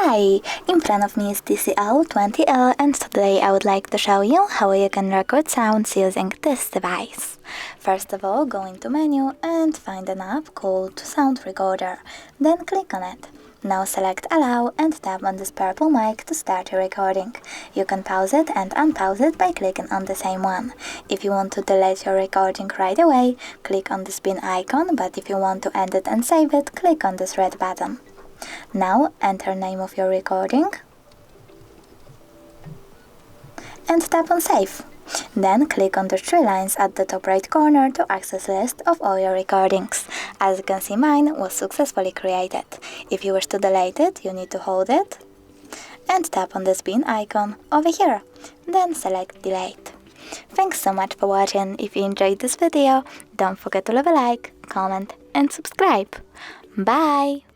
Hi, in front of me is TCL 20L and today I would like to show you how you can record sounds using this device. First of all, go into menu and find an app called Sound Recorder, then click on it. Now select Allow and tap on this purple mic to start your recording. You can pause it and unpause it by clicking on the same one. If you want to delete your recording right away, click on the spin icon, but if you want to end it and save it, click on this red button. Now enter name of your recording and tap on Save. Then click on the three lines at the top right corner to access list of all your recordings. As you can see, mine was successfully created. If you wish to delete it, you need to hold it and tap on the spin icon over here. Then select Delete. Thanks so much for watching. If you enjoyed this video, don't forget to leave a like, comment and subscribe. Bye!